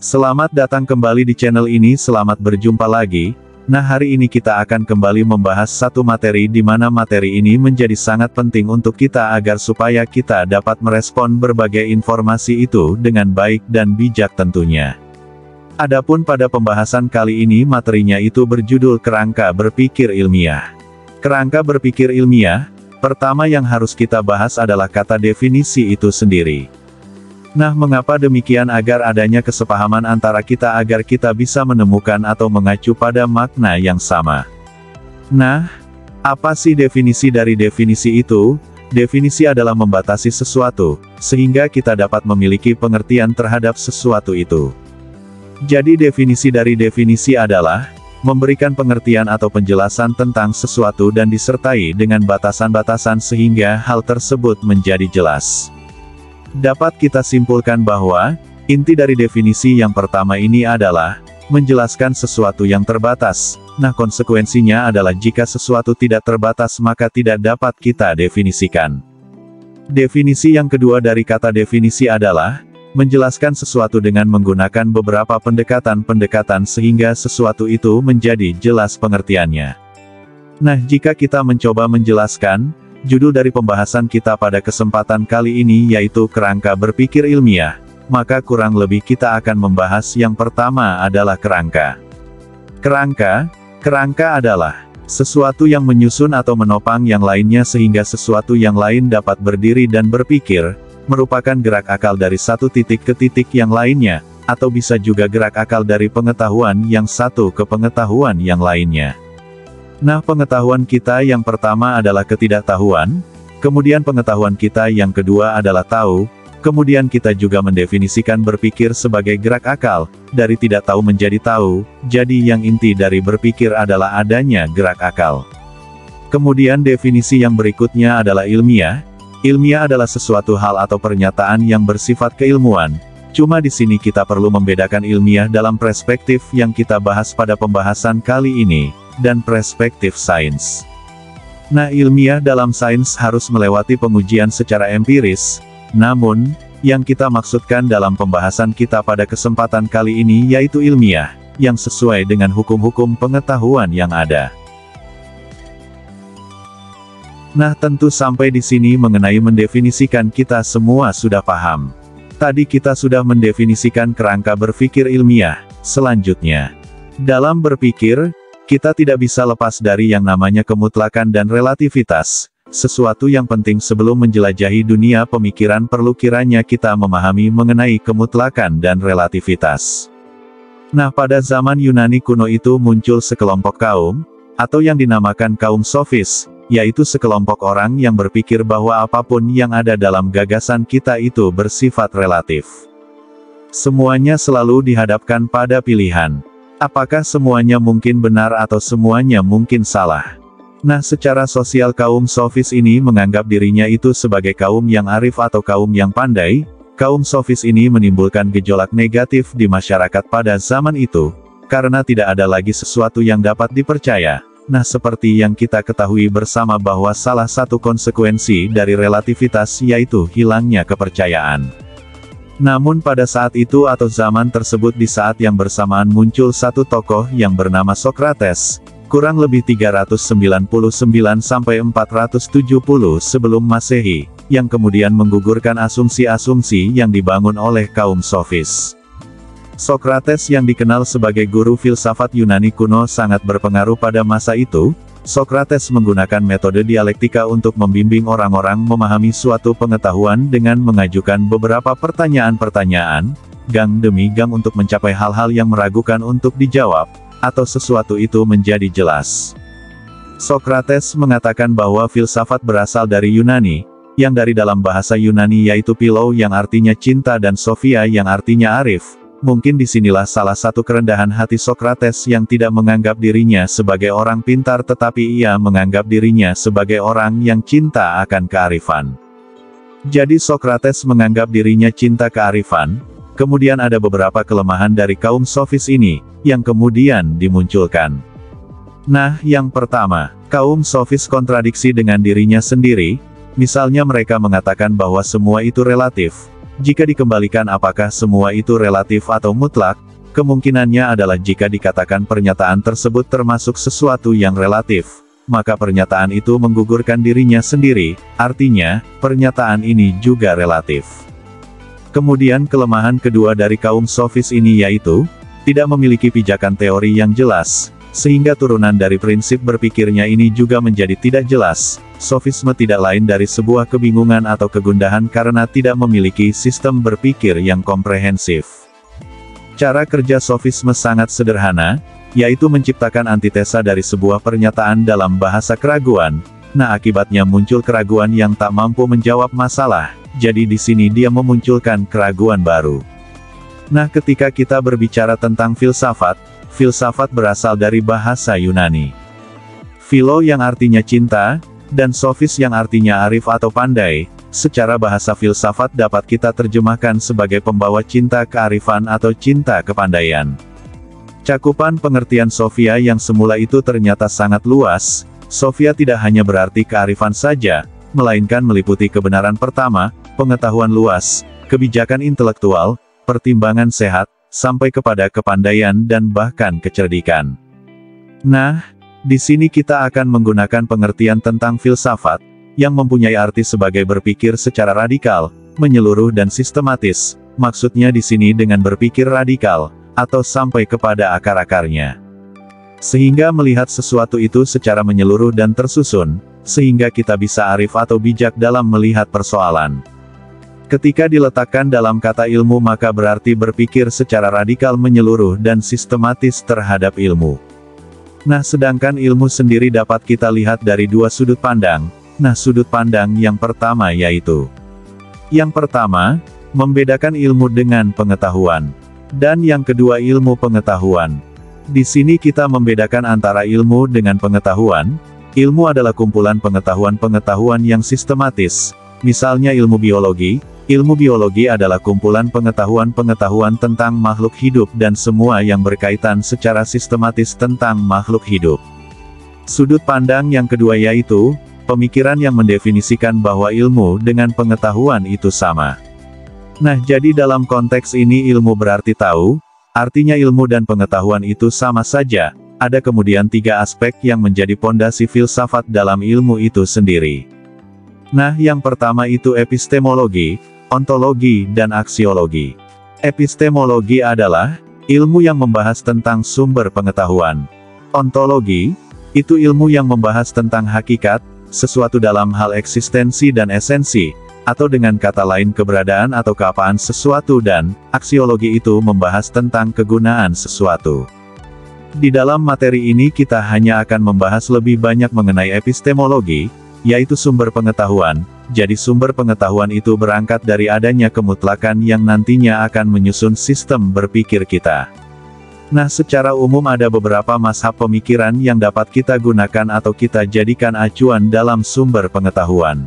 Selamat datang kembali di channel ini, selamat berjumpa lagi. Nah, hari ini kita akan kembali membahas satu materi di mana materi ini menjadi sangat penting untuk kita agar supaya kita dapat merespon berbagai informasi itu dengan baik dan bijak tentunya. Adapun pada pembahasan kali ini materinya itu berjudul kerangka berpikir ilmiah. Kerangka berpikir ilmiah, pertama yang harus kita bahas adalah kata definisi itu sendiri. Nah, mengapa demikian? Agar adanya kesepahaman antara kita agar kita bisa menemukan atau mengacu pada makna yang sama. Nah, apa sih definisi dari definisi itu? Definisi adalah membatasi sesuatu, sehingga kita dapat memiliki pengertian terhadap sesuatu itu. Jadi definisi dari definisi adalah memberikan pengertian atau penjelasan tentang sesuatu dan disertai dengan batasan-batasan sehingga hal tersebut menjadi jelas. Dapat kita simpulkan bahwa, inti dari definisi yang pertama ini adalah, menjelaskan sesuatu yang terbatas. Nah, konsekuensinya adalah jika sesuatu tidak terbatas maka tidak dapat kita definisikan. Definisi yang kedua dari kata definisi adalah, menjelaskan sesuatu dengan menggunakan beberapa pendekatan-pendekatan sehingga sesuatu itu menjadi jelas pengertiannya. Nah, jika kita mencoba menjelaskan, judul dari pembahasan kita pada kesempatan kali ini yaitu kerangka berpikir ilmiah, maka kurang lebih kita akan membahas yang pertama adalah kerangka. Kerangka adalah sesuatu yang menyusun atau menopang yang lainnya sehingga sesuatu yang lain dapat berdiri dan berpikir, merupakan gerak akal dari satu titik ke titik yang lainnya, atau bisa juga gerak akal dari pengetahuan yang satu ke pengetahuan yang lainnya. Nah, pengetahuan kita yang pertama adalah ketidaktahuan, kemudian pengetahuan kita yang kedua adalah tahu, kemudian kita juga mendefinisikan berpikir sebagai gerak akal, dari tidak tahu menjadi tahu, jadi yang inti dari berpikir adalah adanya gerak akal. Kemudian definisi yang berikutnya adalah ilmiah. Ilmiah adalah sesuatu hal atau pernyataan yang bersifat keilmuan. Cuma di sini kita perlu membedakan ilmiah dalam perspektif yang kita bahas pada pembahasan kali ini, dan perspektif sains. Nah, ilmiah dalam sains harus melewati pengujian secara empiris, namun, yang kita maksudkan dalam pembahasan kita pada kesempatan kali ini yaitu ilmiah, yang sesuai dengan hukum-hukum pengetahuan yang ada. Nah, tentu sampai di sini mengenai mendefinisikan kita semua sudah paham. Tadi kita sudah mendefinisikan kerangka berpikir ilmiah. Selanjutnya, dalam berpikir, kita tidak bisa lepas dari yang namanya kemutlakan dan relativitas. Sesuatu yang penting sebelum menjelajahi dunia pemikiran perlu kiranya kita memahami mengenai kemutlakan dan relativitas. Nah, pada zaman Yunani kuno itu muncul sekelompok kaum, atau yang dinamakan kaum sofis, yaitu sekelompok orang yang berpikir bahwa apapun yang ada dalam gagasan kita itu bersifat relatif. Semuanya selalu dihadapkan pada pilihan. Apakah semuanya mungkin benar atau semuanya mungkin salah? Nah, secara sosial kaum sofis ini menganggap dirinya itu sebagai kaum yang arif atau kaum yang pandai. Kaum sofis ini menimbulkan gejolak negatif di masyarakat pada zaman itu, karena tidak ada lagi sesuatu yang dapat dipercaya. Nah, seperti yang kita ketahui bersama bahwa salah satu konsekuensi dari relativitas yaitu hilangnya kepercayaan. Namun pada saat itu atau zaman tersebut di saat yang bersamaan muncul satu tokoh yang bernama Sokrates, kurang lebih 399 sampai 470 sebelum Masehi, yang kemudian menggugurkan asumsi-asumsi yang dibangun oleh kaum sofis. Sokrates yang dikenal sebagai guru filsafat Yunani kuno sangat berpengaruh pada masa itu. Sokrates menggunakan metode dialektika untuk membimbing orang-orang memahami suatu pengetahuan dengan mengajukan beberapa pertanyaan-pertanyaan, gang demi gang untuk mencapai hal-hal yang meragukan untuk dijawab, atau sesuatu itu menjadi jelas. Sokrates mengatakan bahwa filsafat berasal dari Yunani, yang dari dalam bahasa Yunani yaitu philo yang artinya cinta dan sophia yang artinya arif. Mungkin disinilah salah satu kerendahan hati Sokrates yang tidak menganggap dirinya sebagai orang pintar tetapi ia menganggap dirinya sebagai orang yang cinta akan kearifan. Jadi Sokrates menganggap dirinya cinta kearifan, kemudian ada beberapa kelemahan dari kaum sofis ini, yang kemudian dimunculkan. Nah, yang pertama, kaum sofis kontradiksi dengan dirinya sendiri, misalnya mereka mengatakan bahwa semua itu relatif. Jika dikembalikan apakah semua itu relatif atau mutlak? Kemungkinannya adalah jika dikatakan pernyataan tersebut termasuk sesuatu yang relatif, maka pernyataan itu menggugurkan dirinya sendiri, artinya, pernyataan ini juga relatif. Kemudian kelemahan kedua dari kaum sofis ini yaitu, tidak memiliki pijakan teori yang jelas, sehingga turunan dari prinsip berpikirnya ini juga menjadi tidak jelas. Sofisme tidak lain dari sebuah kebingungan atau kegundahan karena tidak memiliki sistem berpikir yang komprehensif. Cara kerja sofisme sangat sederhana, yaitu menciptakan antitesa dari sebuah pernyataan dalam bahasa keraguan. Nah, akibatnya muncul keraguan yang tak mampu menjawab masalah, jadi di sini dia memunculkan keraguan baru. Nah, ketika kita berbicara tentang filsafat, filsafat berasal dari bahasa Yunani. Philo yang artinya cinta, dan sofis yang artinya arif atau pandai. Secara bahasa filsafat dapat kita terjemahkan sebagai pembawa cinta kearifan atau cinta kepandaian. Cakupan pengertian sofia yang semula itu ternyata sangat luas. Sofia tidak hanya berarti kearifan saja, melainkan meliputi kebenaran pertama, pengetahuan luas, kebijakan intelektual, pertimbangan sehat, sampai kepada kepandaian dan bahkan kecerdikan. Nah, di sini kita akan menggunakan pengertian tentang filsafat, yang mempunyai arti sebagai berpikir secara radikal, menyeluruh dan sistematis. Maksudnya di sini dengan berpikir radikal, atau sampai kepada akar-akarnya. Sehingga melihat sesuatu itu secara menyeluruh dan tersusun, sehingga kita bisa arif atau bijak dalam melihat persoalan. Ketika diletakkan dalam kata ilmu maka berarti berpikir secara radikal menyeluruh dan sistematis terhadap ilmu. Nah, sedangkan ilmu sendiri dapat kita lihat dari dua sudut pandang. Nah, sudut pandang yang pertama yaitu, yang pertama, membedakan ilmu dengan pengetahuan. Dan yang kedua ilmu pengetahuan. Di sini kita membedakan antara ilmu dengan pengetahuan. Ilmu adalah kumpulan pengetahuan-pengetahuan yang sistematis. Misalnya ilmu biologi. Ilmu biologi adalah kumpulan pengetahuan-pengetahuan tentang makhluk hidup dan semua yang berkaitan secara sistematis tentang makhluk hidup. Sudut pandang yang kedua yaitu, pemikiran yang mendefinisikan bahwa ilmu dengan pengetahuan itu sama. Nah, jadi dalam konteks ini ilmu berarti tahu, artinya ilmu dan pengetahuan itu sama saja. Ada kemudian tiga aspek yang menjadi pondasi filsafat dalam ilmu itu sendiri. Nah, yang pertama itu epistemologi, ontologi, dan aksiologi. Epistemologi adalah ilmu yang membahas tentang sumber pengetahuan. Ontologi itu ilmu yang membahas tentang hakikat, sesuatu dalam hal eksistensi dan esensi, atau dengan kata lain keberadaan atau keapaan sesuatu, dan aksiologi itu membahas tentang kegunaan sesuatu. Di dalam materi ini kita hanya akan membahas lebih banyak mengenai epistemologi, yaitu sumber pengetahuan. Jadi sumber pengetahuan itu berangkat dari adanya kemutlakan yang nantinya akan menyusun sistem berpikir kita. Nah, secara umum ada beberapa mazhab pemikiran yang dapat kita gunakan atau kita jadikan acuan dalam sumber pengetahuan.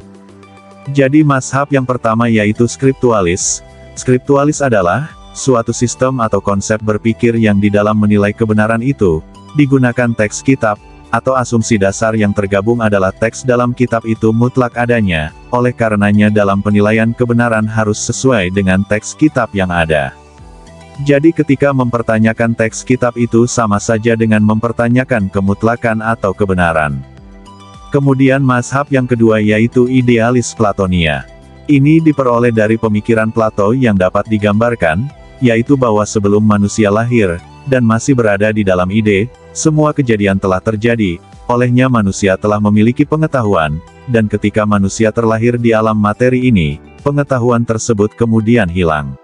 Jadi mazhab yang pertama yaitu skriptualis. Skriptualis adalah suatu sistem atau konsep berpikir yang di dalam menilai kebenaran itu, digunakan teks kitab, atau asumsi dasar yang tergabung adalah teks dalam kitab itu mutlak adanya, oleh karenanya dalam penilaian kebenaran harus sesuai dengan teks kitab yang ada. Jadi ketika mempertanyakan teks kitab itu sama saja dengan mempertanyakan kemutlakan atau kebenaran. Kemudian mazhab yang kedua yaitu idealis Platonia. Ini diperoleh dari pemikiran Plato yang dapat digambarkan, yaitu bahwa sebelum manusia lahir, dan masih berada di dalam ide, semua kejadian telah terjadi, olehnya manusia telah memiliki pengetahuan, dan ketika manusia terlahir di alam materi ini, pengetahuan tersebut kemudian hilang.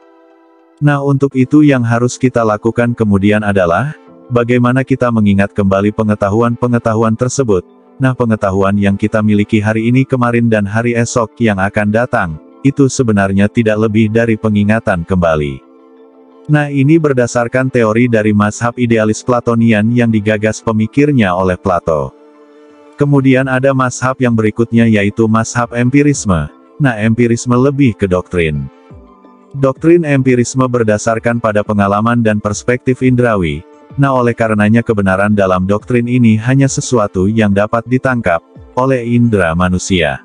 Nah, untuk itu yang harus kita lakukan kemudian adalah, bagaimana kita mengingat kembali pengetahuan-pengetahuan tersebut. Nah, pengetahuan yang kita miliki hari ini, kemarin dan hari esok yang akan datang, itu sebenarnya tidak lebih dari pengingatan kembali. Nah, ini berdasarkan teori dari mazhab idealis Platonian yang digagas pemikirnya oleh Plato. Kemudian ada mazhab yang berikutnya yaitu mazhab empirisme. Nah, empirisme lebih ke doktrin. Doktrin empirisme berdasarkan pada pengalaman dan perspektif indrawi. Nah, oleh karenanya kebenaran dalam doktrin ini hanya sesuatu yang dapat ditangkap oleh indera manusia.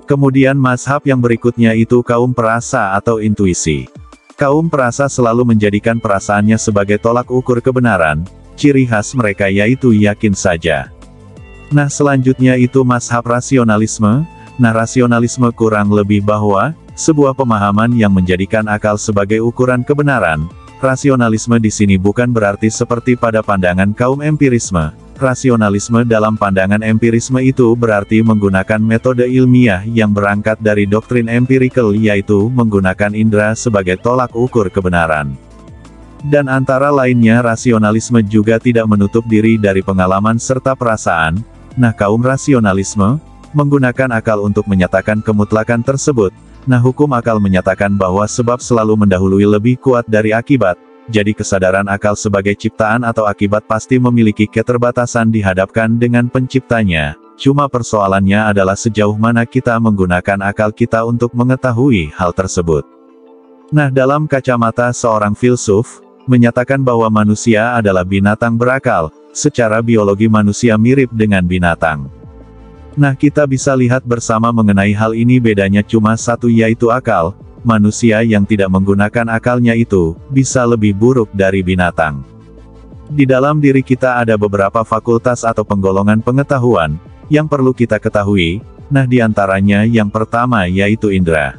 Kemudian mazhab yang berikutnya itu kaum perasa atau intuisi. Kaum perasa selalu menjadikan perasaannya sebagai tolak ukur kebenaran, ciri khas mereka yaitu yakin saja. Nah selanjutnya itu mazhab rasionalisme. Nah rasionalisme kurang lebih bahwa, sebuah pemahaman yang menjadikan akal sebagai ukuran kebenaran. Rasionalisme di sini bukan berarti seperti pada pandangan kaum empirisme. Rasionalisme dalam pandangan empirisme itu berarti menggunakan metode ilmiah yang berangkat dari doktrin empirikal yaitu menggunakan indera sebagai tolak ukur kebenaran. Dan antara lainnya rasionalisme juga tidak menutup diri dari pengalaman serta perasaan. Nah kaum rasionalisme menggunakan akal untuk menyatakan kemutlakan tersebut. Nah hukum akal menyatakan bahwa sebab selalu mendahului lebih kuat dari akibat, jadi kesadaran akal sebagai ciptaan atau akibat pasti memiliki keterbatasan dihadapkan dengan penciptanya, cuma persoalannya adalah sejauh mana kita menggunakan akal kita untuk mengetahui hal tersebut. Nah dalam kacamata seorang filsuf, menyatakan bahwa manusia adalah binatang berakal, secara biologi manusia mirip dengan binatang. Nah kita bisa lihat bersama mengenai hal ini bedanya cuma satu yaitu akal, manusia yang tidak menggunakan akalnya itu, bisa lebih buruk dari binatang. Di dalam diri kita ada beberapa fakultas atau penggolongan pengetahuan, yang perlu kita ketahui, nah diantaranya yang pertama yaitu indera.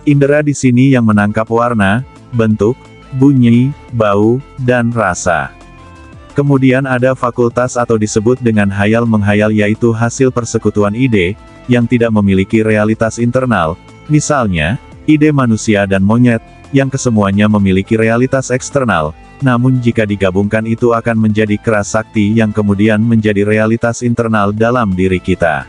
Indera di sini yang menangkap warna, bentuk, bunyi, bau, dan rasa. Kemudian ada fakultas atau disebut dengan hayal menghayal yaitu hasil persekutuan ide, yang tidak memiliki realitas internal, misalnya, ide manusia dan monyet, yang kesemuanya memiliki realitas eksternal, namun jika digabungkan itu akan menjadi keras sakti yang kemudian menjadi realitas internal dalam diri kita.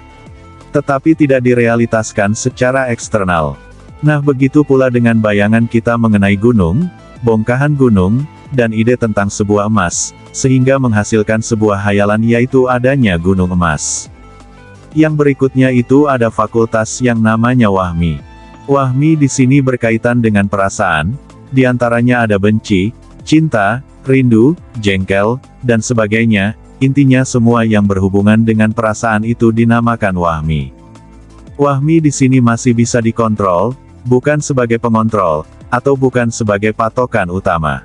Tetapi tidak direalitaskan secara eksternal. Nah begitu pula dengan bayangan kita mengenai gunung, bongkahan gunung, dan ide tentang sebuah emas, sehingga menghasilkan sebuah hayalan yaitu adanya gunung emas. Yang berikutnya itu ada fakultas yang namanya wahmi. Wahmi di sini berkaitan dengan perasaan, diantaranya ada benci, cinta, rindu, jengkel, dan sebagainya, intinya semua yang berhubungan dengan perasaan itu dinamakan wahmi. Wahmi di sini masih bisa dikontrol, bukan sebagai pengontrol, atau bukan sebagai patokan utama.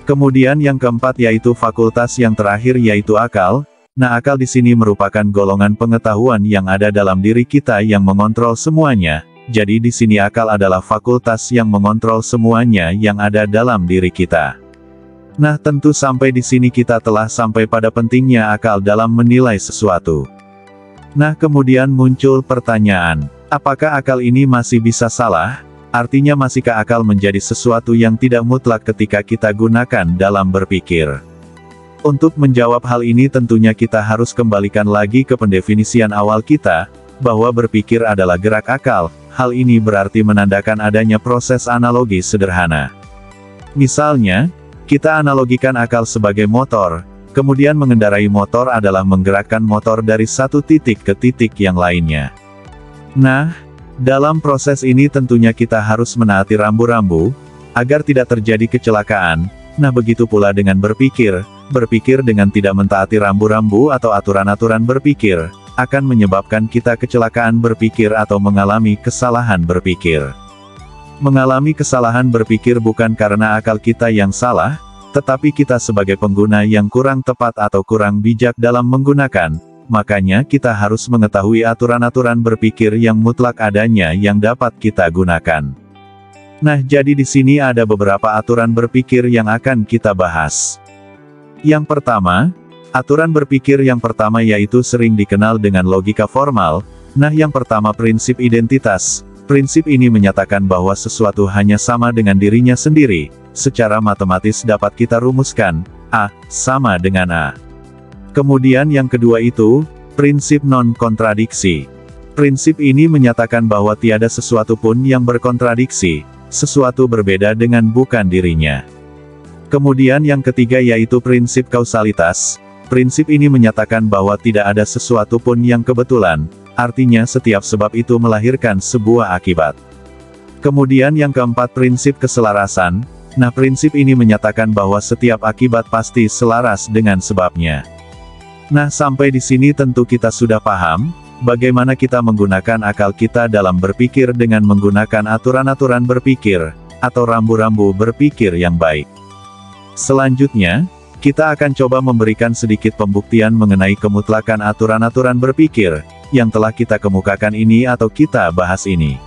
Kemudian yang keempat yaitu fakultas yang terakhir yaitu akal. Nah akal di sini merupakan golongan pengetahuan yang ada dalam diri kita yang mengontrol semuanya. Jadi di sini akal adalah fakultas yang mengontrol semuanya yang ada dalam diri kita. Nah tentu sampai di sini kita telah sampai pada pentingnya akal dalam menilai sesuatu. Nah kemudian muncul pertanyaan, apakah akal ini masih bisa salah? Artinya masihkah akal menjadi sesuatu yang tidak mutlak ketika kita gunakan dalam berpikir? Untuk menjawab hal ini tentunya kita harus kembalikan lagi ke pendefinisian awal kita, bahwa berpikir adalah gerak akal, hal ini berarti menandakan adanya proses analogi sederhana. Misalnya, kita analogikan akal sebagai motor, kemudian mengendarai motor adalah menggerakkan motor dari satu titik ke titik yang lainnya. Nah, dalam proses ini tentunya kita harus menaati rambu-rambu, agar tidak terjadi kecelakaan. Nah begitu pula dengan berpikir dengan tidak mentaati rambu-rambu atau aturan-aturan berpikir, akan menyebabkan kita kecelakaan berpikir atau mengalami kesalahan berpikir. Mengalami kesalahan berpikir bukan karena akal kita yang salah, tetapi kita sebagai pengguna yang kurang tepat atau kurang bijak dalam menggunakan. Makanya kita harus mengetahui aturan-aturan berpikir yang mutlak adanya yang dapat kita gunakan. Nah jadi di sini ada beberapa aturan berpikir yang akan kita bahas. Yang pertama, aturan berpikir yang pertama yaitu sering dikenal dengan logika formal. Nah yang pertama prinsip identitas. Prinsip ini menyatakan bahwa sesuatu hanya sama dengan dirinya sendiri. Secara matematis dapat kita rumuskan, A sama dengan A. Kemudian yang kedua itu, prinsip non-kontradiksi. Prinsip ini menyatakan bahwa tiada sesuatu pun yang berkontradiksi, sesuatu berbeda dengan bukan dirinya. Kemudian yang ketiga yaitu prinsip kausalitas. Prinsip ini menyatakan bahwa tidak ada sesuatu pun yang kebetulan, artinya setiap sebab itu melahirkan sebuah akibat. Kemudian yang keempat prinsip keselarasan. Nah prinsip ini menyatakan bahwa setiap akibat pasti selaras dengan sebabnya. Nah sampai di sini tentu kita sudah paham, bagaimana kita menggunakan akal kita dalam berpikir dengan menggunakan aturan-aturan berpikir, atau rambu-rambu berpikir yang baik. Selanjutnya, kita akan coba memberikan sedikit pembuktian mengenai kemutlakan aturan-aturan berpikir, yang telah kita kemukakan ini atau kita bahas ini.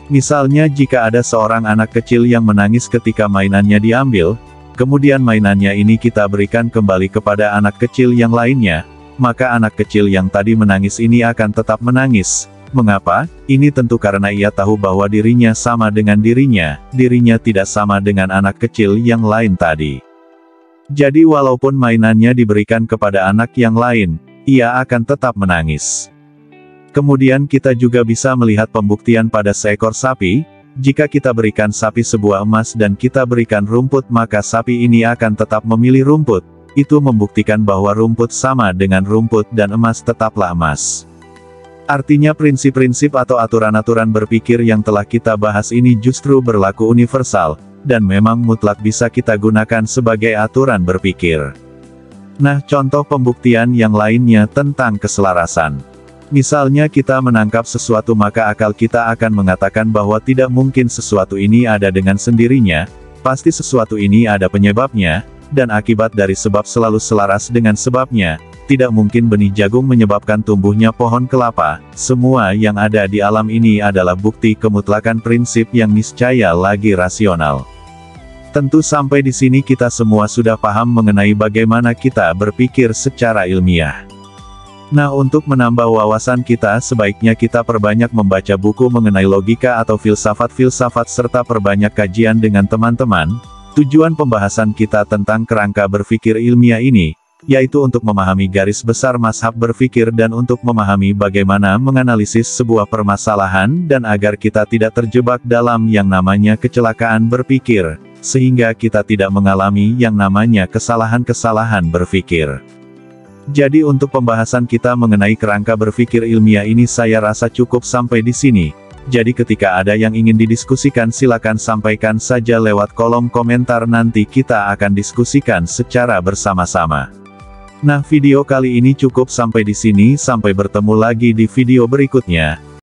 Misalnya jika ada seorang anak kecil yang menangis ketika mainannya diambil, kemudian mainannya ini kita berikan kembali kepada anak kecil yang lainnya, maka anak kecil yang tadi menangis ini akan tetap menangis. Mengapa? Ini tentu karena ia tahu bahwa dirinya sama dengan dirinya tidak sama dengan anak kecil yang lain tadi. Jadi walaupun mainannya diberikan kepada anak yang lain, ia akan tetap menangis. Kemudian kita juga bisa melihat pembuktian pada seekor sapi. Jika kita berikan sapi sebuah emas dan kita berikan rumput, maka sapi ini akan tetap memilih rumput. Itu membuktikan bahwa rumput sama dengan rumput dan emas tetaplah emas. Artinya prinsip-prinsip atau aturan-aturan berpikir yang telah kita bahas ini justru berlaku universal, dan memang mutlak bisa kita gunakan sebagai aturan berpikir. Nah, contoh pembuktian yang lainnya tentang keselarasan. Misalnya kita menangkap sesuatu maka akal kita akan mengatakan bahwa tidak mungkin sesuatu ini ada dengan sendirinya, pasti sesuatu ini ada penyebabnya, dan akibat dari sebab selalu selaras dengan sebabnya. Tidak mungkin benih jagung menyebabkan tumbuhnya pohon kelapa. Semua yang ada di alam ini adalah bukti kemutlakan prinsip yang niscaya lagi rasional. Tentu sampai di sini kita semua sudah paham mengenai bagaimana kita berpikir secara ilmiah. Nah, untuk menambah wawasan kita sebaiknya kita perbanyak membaca buku mengenai logika atau filsafat-filsafat serta perbanyak kajian dengan teman-teman. Tujuan pembahasan kita tentang kerangka berpikir ilmiah ini, yaitu untuk memahami garis besar mazhab berpikir dan untuk memahami bagaimana menganalisis sebuah permasalahan dan agar kita tidak terjebak dalam yang namanya kecelakaan berpikir, sehingga kita tidak mengalami yang namanya kesalahan-kesalahan berpikir. Jadi untuk pembahasan kita mengenai kerangka berpikir ilmiah ini saya rasa cukup sampai di sini. Jadi ketika ada yang ingin didiskusikan silakan sampaikan saja lewat kolom komentar, nanti kita akan diskusikan secara bersama-sama. Nah, video kali ini cukup sampai di sini, sampai bertemu lagi di video berikutnya.